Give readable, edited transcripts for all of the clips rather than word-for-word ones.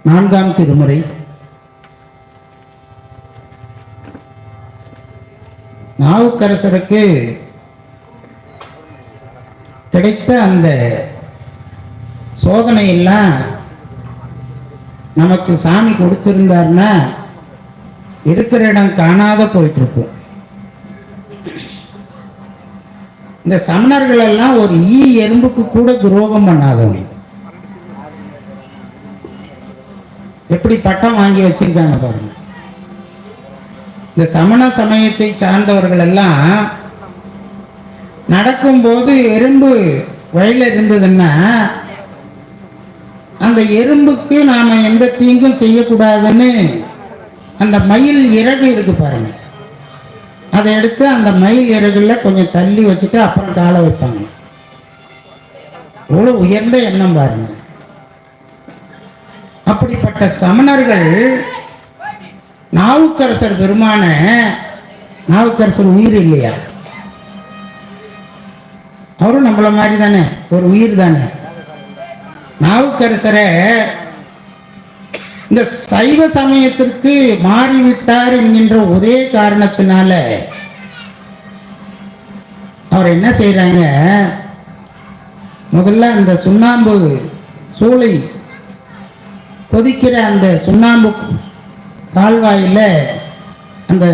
4ஆம் திருமுறை நாவுக்கரசருக்கு கிடைத்த அந்த சோதனை எல்லாம் நமக்கு சாமி கொடுத்திருந்தார்னா இருக்கிற இடம் காணாத போயிட்டு இருக்கும். இந்த சமணர்கள் எல்லாம் ஒரு எறும்புக்கு கூட துரோகம் பண்ணாதவங்க. எப்படி பட்டம் வாங்கி வச்சிருக்காங்க பாருங்க. இந்த சமண சமயத்தை சார்ந்தவர்கள் எல்லாம் நடக்கும்போது எறும்பு வழியில இருந்ததுன்னா அந்த எறும்புக்கு நாம எந்த தீங்கும் செய்யக்கூடாதுன்னு அந்த மயில் இறகு இருக்கு பாருங்க, அதை எடுத்து அந்த மயில் இறகுல கொஞ்சம் தள்ளி வச்சுட்டு அப்புறம் காலை வைப்பாங்க. எவ்வளவு உயர்ந்த எண்ணம் பாருங்க. அப்படிப்பட்ட சமணர்கள் நாவுக்கரசர் பெருமான, நாவுக்கரசர் உயிர் இல்லையா? அவரும் நம்மள மாதிரி தானே, ஒரு உயிர் தானே. நாவுக்கரசரை இந்த சைவ சமயத்திற்கு மாறிவிட்டார் என்கின்ற ஒரே காரணத்தினால அவர் என்ன செய்யறாங்க, முதல்ல அந்த சுண்ணாம்பு சூளை கொதிக்கிற அந்த சுண்ணாம்பு கால்வாயில் அந்த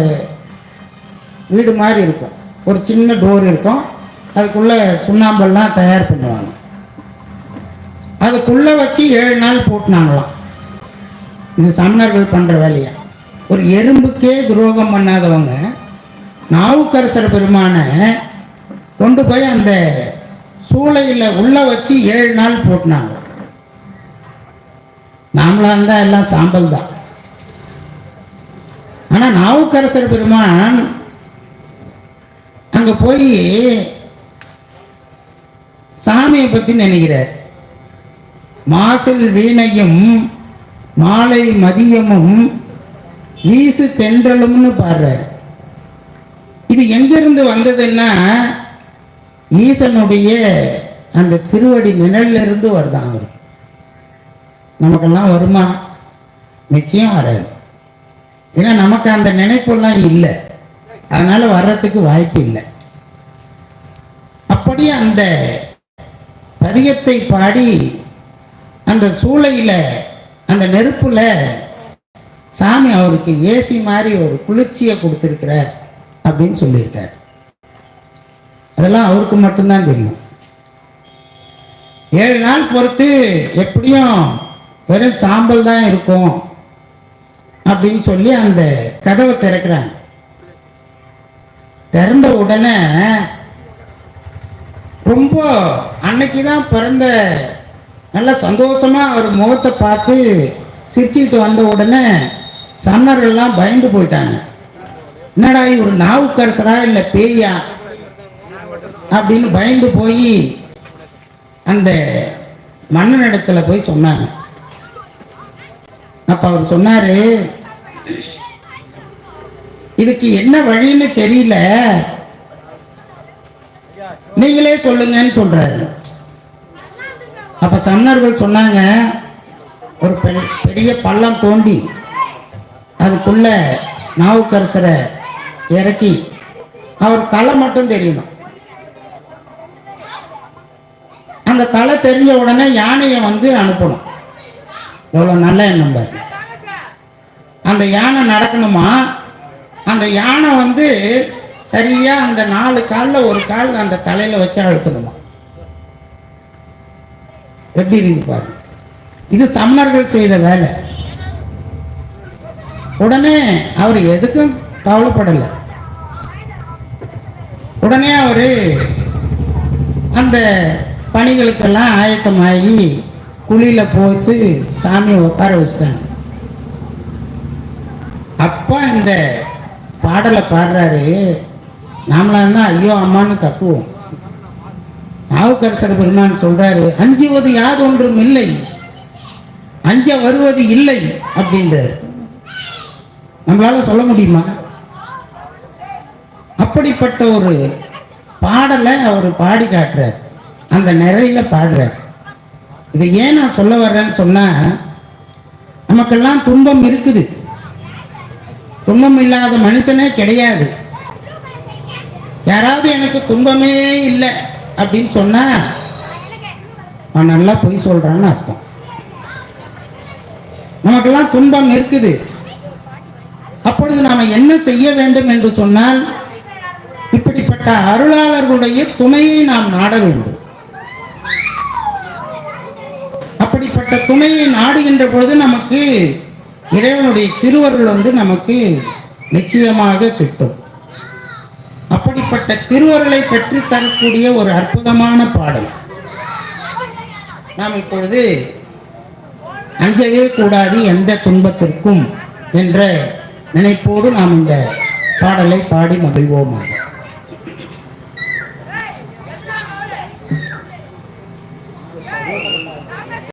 வீடு மாதிரி இருக்கும், ஒரு சின்ன டோர் இருக்கும், அதுக்குள்ள சுண்ணாம்பெல்லாம் தயார் பண்ணுவாங்க. அதுக்குள்ள வச்சு 7 நாள் போட்டுனாங்களாம். இது சமணர்கள் பண்ற வேலையா? ஒரு எறும்புக்கே துரோகம் பண்ணாதவங்க நாவுக்கரசர் பெருமான கொண்டு போய் அந்த சூளையில உள்ள வச்சு 7 நாள் போட்டுனாங்க. நாமளா இருந்தா எல்லாம் சாம்பல் தான். ஆனா நாவுக்கரசர் பெருமான் அங்க போய் சாமியை பத்தி நினைக்கிறார். மாசில் வீணையும் மாலை மதியமும் வீசு தென்றலும்னு பாடுறார். இது எங்கிருந்து வந்ததுன்னா ஈசனுடைய அந்த திருவடி நிழல்ல இருந்து வருதான். அவருக்கு நமக்கெல்லாம் வருமா? நிச்சயம் வராது. ஏன்னா நமக்கு அந்த நினைப்பெல்லாம் இல்லை, அதனால வர்றதுக்கு வாய்ப்பு இல்லை. அப்படியே அந்த பதிகத்தை பாடி அந்த சூளையில அந்த நெருப்புல சாமி அவருக்கு ஏசி மாதிரி ஒரு குளிர்ச்சியை கொடுத்திருக்கிறார் அப்படின்னு சொல்லியிருக்கார். அதெல்லாம் அவருக்கு மட்டும்தான் தெரியும். 7 நாள் பொறுத்து எப்படியும் வெறும் சாம்பல் தான் இருக்கும் அப்படின்னு சொல்லி அந்த கதவை திறக்கிறாங்க. திறந்த உடனே ரொம்ப அன்னைக்குதான் பிறந்த நல்ல சந்தோஷமா அவர் முகத்தை பார்த்து சிரிச்சுட்டு வந்த உடனே சமணர்கள்லாம் பயந்து போயிட்டாங்க. என்னடா ஒரு நாவுக்கரசரா இல்லை பேயா அப்படின்னு பயந்து போய் அந்த மன்னனிடத்துல போய் சொன்னாங்க. அப்ப அவர் சொன்னாரு, இதுக்கு என்ன வழின்னு தெரியல, நீங்களே சொல்லுங்கன்னு சொல்றாரு. அப்ப சமணர்கள் சொன்னாங்க, ஒரு பெரிய பள்ளம் தோண்டி அதுக்குள்ள நாவுக்கரசரை இறக்கி அவர் தலை மட்டும் தெரியணும். அந்த தலை தெரிஞ்ச உடனே யானையை வந்து அனுப்பணும். எவ்வளவு நல்ல எண்ணம் பாரு. அந்த யானை நடக்கணுமா, அந்த யானை வந்து சரியா அந்த 4 காலில் ஒரு கால் அந்த தலையில வச்சு அழுத்தணுமா. எப்படி இருக்கு பாரு. இது சமணர்கள் செய்த வேலை. உடனே அவர் எதுக்கும் கவலைப்படலை. உடனே அவரு அந்த பணிகளுக்கெல்லாம் ஆயத்தமாகி குழியில போட்டு சாமியை உட்கார வச்சுட்டாங்க. அப்ப இந்த பாடலை பாடுறாரு. நாமளா இருந்தா ஐயோ அம்மான்னு கத்துவோம். நாவுக்கரசர் பெருமான் சொல்றாரு, அஞ்சுவது யாதொன்றும் இல்லை, அஞ்ச வருவது இல்லை அப்படின்றாரு. நம்மளால சொல்ல முடியுமா? அப்படிப்பட்ட ஒரு பாடலை அவர் பாடி காட்டுறார். அந்த நிறையில பாடுறார். இதை ஏன் நான் சொல்ல வர்றேன்னு சொன்னா, நமக்கெல்லாம் துன்பம் இருக்குது, துன்பம் இல்லாத மனுஷனே கிடையாது. யாராவது எனக்கு துன்பமே இல்லை அப்படின்னு சொன்னா நான் நல்லா பொய் சொல்றான்னு அர்த்தம். நமக்கெல்லாம் துன்பம் இருக்குது. அப்பொழுது நாம என்ன செய்ய வேண்டும் என்று சொன்னால், இப்படிப்பட்ட அருளாளர்களுடைய துணையை நாம் நாட வேண்டும். அப்படிப்பட்ட துணையை நாடுகின்ற பொழுது நமக்கு இறைவனுடைய திருவருள் நமக்கு நிச்சயமாக கிட்டும். அப்படிப்பட்ட திருவருளை பெற்று தரக்கூடிய ஒரு அற்புதமான பாடல். நாம் இப்பொழுது அஞ்சவே கூடாது எந்த துன்பத்திற்கும் என்ற நினைப்போடு நாம் இந்த பாடலை பாடி மகிழ்வோமாக.